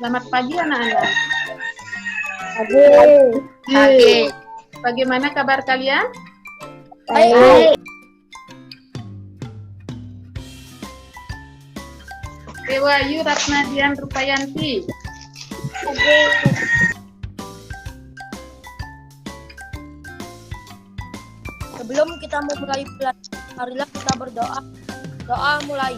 Selamat pagi anak-anak. Pagi. Bagaimana kabar kalian? Baik. Dewayu Ratnadian Rupayanti. Sebelum kita memulai belajar, marilah kita berdoa. Doa mulai.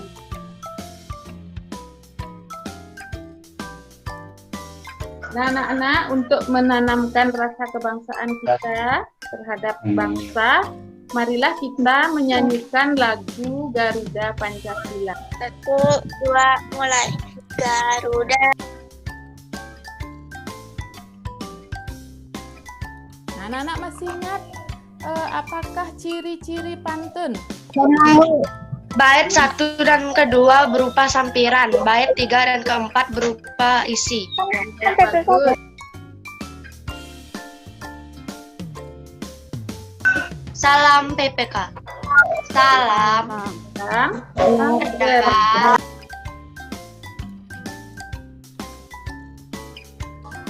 Nah, anak-anak, untuk menanamkan rasa kebangsaan kita terhadap bangsa, marilah kita menyanyikan lagu Garuda Pancasila. 1, 2, mulai. Garuda. Nah, anak-anak masih ingat apakah ciri-ciri pantun? Bait 1 dan kedua berupa sampiran, bait 3 dan keempat berupa isi. Bagus. Salam PPK. Salam. PPK.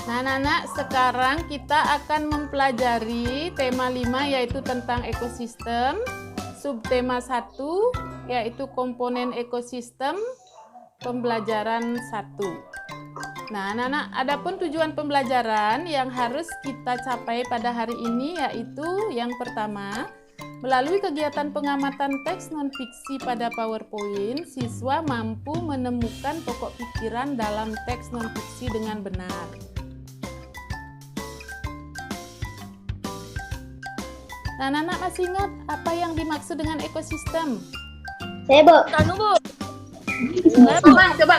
Nah, anak-anak, sekarang kita akan mempelajari tema 5 yaitu tentang ekosistem. Subtema 1 yaitu komponen ekosistem, pembelajaran 1. Nah, anak-anak, adapun tujuan pembelajaran yang harus kita capai pada hari ini yaitu yang pertama, melalui kegiatan pengamatan teks non-fiksi pada PowerPoint, siswa mampu menemukan pokok pikiran dalam teks non-fiksi dengan benar. Nah, anak-anak masih ingat apa yang dimaksud dengan ekosistem? Saya, Bu. Coba.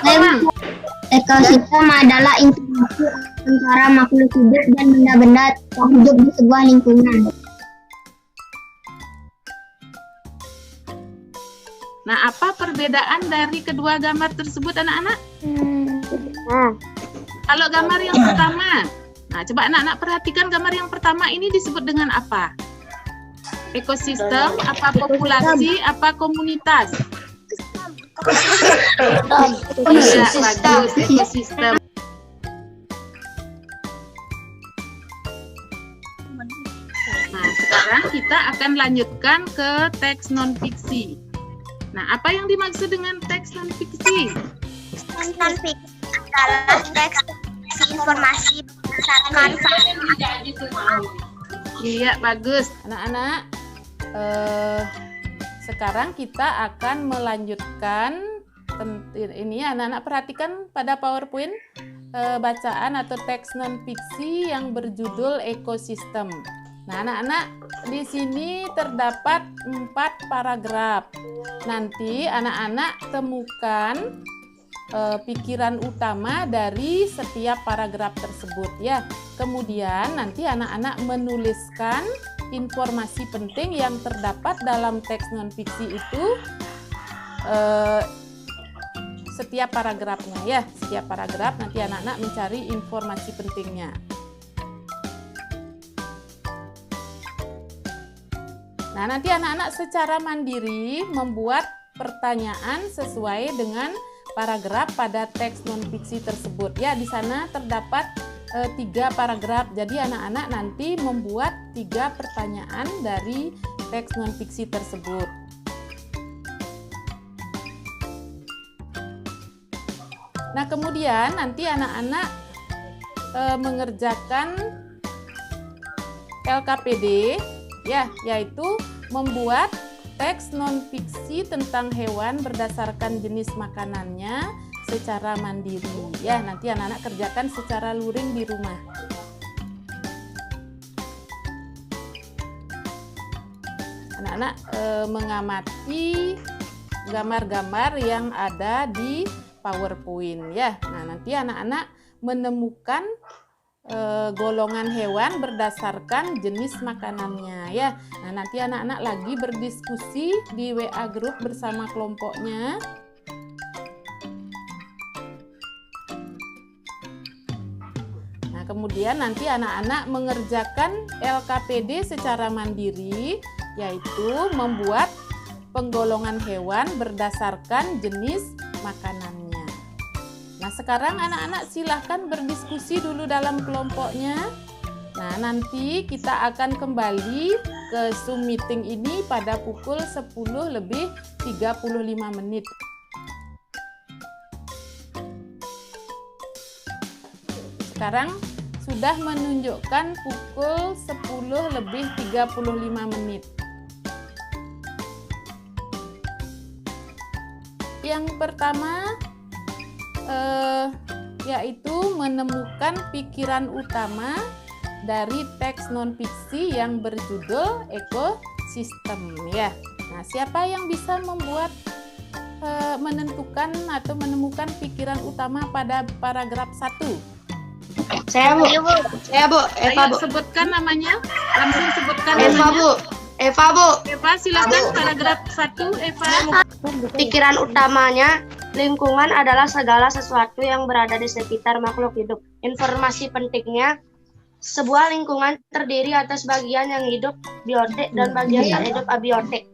Ekosistem adalah interaksi antara makhluk hidup dan benda-benda yang hidup di sebuah lingkungan. Nah, apa perbedaan dari kedua gambar tersebut, anak-anak? Kalau gambar yang pertama, nah coba anak-anak perhatikan gambar yang pertama ini disebut dengan apa? Ekosistem, apa populasi, apa komunitas? Iya, bagus, ekosistem. Nah, sekarang kita akan lanjutkan ke teks non-fiksi. Nah, apa yang dimaksud dengan teks non-fiksi? Non-fiksi adalah teks informasi berdasarkan Iya, bagus. Anak-anak, sekarang kita akan melanjutkan ini. Anak-anak perhatikan pada PowerPoint bacaan atau teks non-fiksi yang berjudul ekosistem. Nah, anak-anak, di sini terdapat 4 paragraf. Nanti anak-anak temukan pikiran utama dari setiap paragraf tersebut ya. Kemudian nanti anak-anak menuliskan informasi penting yang terdapat dalam teks non-fiksi itu setiap paragrafnya ya. Setiap paragraf nanti anak-anak mencari informasi pentingnya. Nah, nanti anak-anak secara mandiri membuat pertanyaan sesuai dengan paragraf pada teks non-fiksi tersebut. Ya, di sana terdapat 3 paragraf. Jadi anak-anak nanti membuat 3 pertanyaan dari teks non-fiksi tersebut. Nah, kemudian nanti anak-anak mengerjakan LKPD ya, yaitu membuat teks non-fiksi tentang hewan berdasarkan jenis makanannya secara mandiri. Ya, nanti anak-anak kerjakan secara luring di rumah. Anak-anak mengamati gambar-gambar yang ada di PowerPoint ya. Nah, nanti anak-anak menemukan golongan hewan berdasarkan jenis makanannya ya. Nah, nanti anak-anak lagi berdiskusi di WA group bersama kelompoknya. Nah, kemudian nanti anak-anak mengerjakan LKPD secara mandiri, yaitu membuat penggolongan hewan berdasarkan jenis makanannya. Nah, sekarang anak-anak silahkan berdiskusi dulu dalam kelompoknya. Nah, nanti kita akan kembali ke Zoom meeting ini pada pukul 10:35 menit. Sekarang sudah menunjukkan pukul 10:35 menit. Yang pertama yaitu menemukan pikiran utama dari teks non-fiksi yang berjudul ekosistem ya. Nah, siapa yang bisa menentukan atau menemukan pikiran utama pada paragraf 1? Saya, Bu. Saya, Bu. Eva, Bu. Sebutkan namanya. Langsung sebutkan Eva, namanya. Bu. Eva, Bu. Eva, silakan paragraf 1, Eva. Pikiran utamanya, lingkungan adalah segala sesuatu yang berada di sekitar makhluk hidup. Informasi pentingnya, sebuah lingkungan terdiri atas bagian yang hidup biotik dan bagian tak hidup abiotik.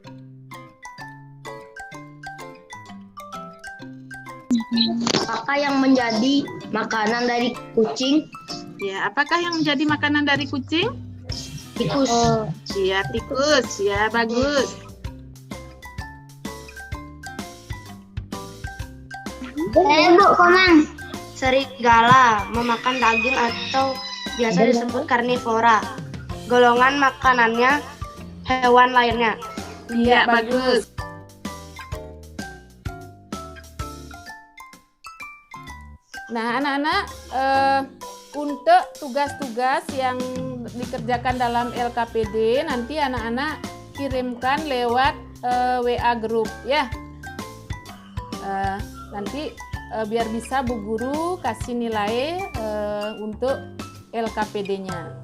Apakah yang menjadi makanan dari kucing? Ya, apakah yang menjadi makanan dari kucing? Tikus. Iya, tikus. Ya, bagus. Bu, Komang. Serigala memakan daging atau biasa disebut karnivora. Golongan makanannya hewan lainnya. Iya, bagus. Nah, anak-anak, untuk tugas-tugas yang dikerjakan dalam LKPD nanti anak-anak kirimkan lewat WA group ya. Nanti biar bisa Bu Guru kasih nilai untuk LKPD-nya.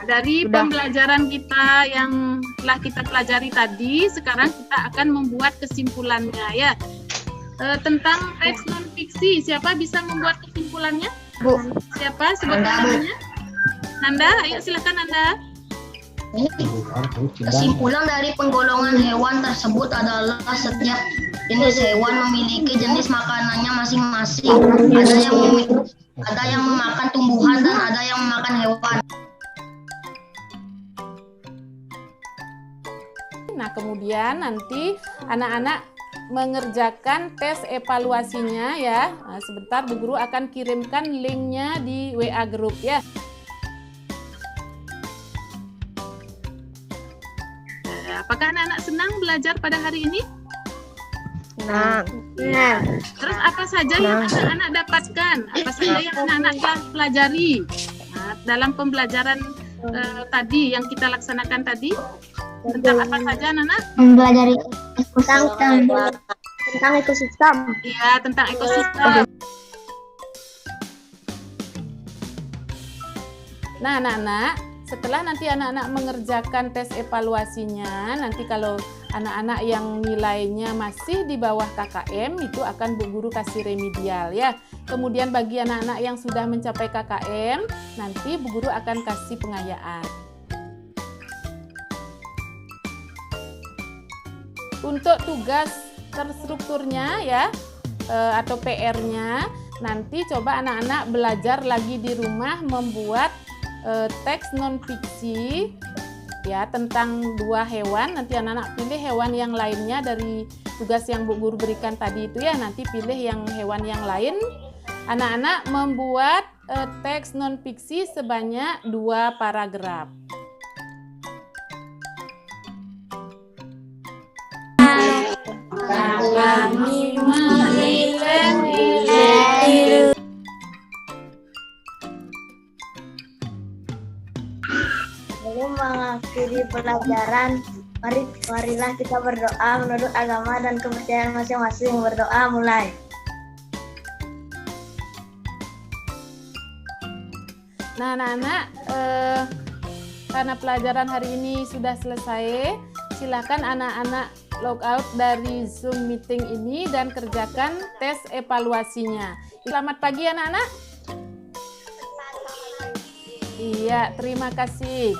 Dari pembelajaran kita yang telah kita pelajari tadi, sekarang kita akan membuat kesimpulannya ya. Tentang teks non-fiksi, siapa bisa membuat kesimpulannya? Bu. Siapa? Sebutkan namanya. Nanda, ayo silakan Nanda. Kesimpulan dari penggolongan hewan tersebut adalah setiap jenis hewan memiliki jenis makanannya masing-masing. Ada yang memakan tumbuhan dan ada yang memakan hewan. Nah, kemudian nanti anak-anak mengerjakan tes evaluasinya ya. Nah, sebentar Bu Guru akan kirimkan linknya di WA group ya. Apakah anak-anak senang belajar pada hari ini? Nah, Terus apa saja yang anak-anak dapatkan? Apa saja yang anak-anak telah pelajari dalam pembelajaran tadi yang kita laksanakan tadi? Tentang apa saja anak-anak? Mempelajari ekosistem. Tentang ekosistem. Iya, tentang ekosistem. Nah, anak-anak, setelah nanti anak-anak mengerjakan tes evaluasinya, nanti kalau anak-anak yang nilainya masih di bawah KKM, itu akan Bu Guru kasih remedial ya. Kemudian bagi anak-anak yang sudah mencapai KKM, nanti Bu Guru akan kasih pengayaan. Untuk tugas terstrukturnya ya, atau PR-nya, nanti coba anak-anak belajar lagi di rumah membuat teks non-fiksi ya tentang 2 hewan. Nanti anak-anak pilih hewan yang lainnya dari tugas yang Bu Guru berikan tadi itu ya. Nanti pilih yang hewan yang lain. Anak-anak membuat teks non-fiksi sebanyak 2 paragraf. Kami Sebelum mengakhiri pelajaran, marilah kita berdoa menurut agama dan kepercayaan masing-masing. Berdoa mulai. Nah, anak-anak, karena pelajaran hari ini sudah selesai, silakan anak-anak log out dari Zoom meeting ini dan kerjakan tes evaluasinya. Selamat pagi anak-anak. Iya, terima kasih.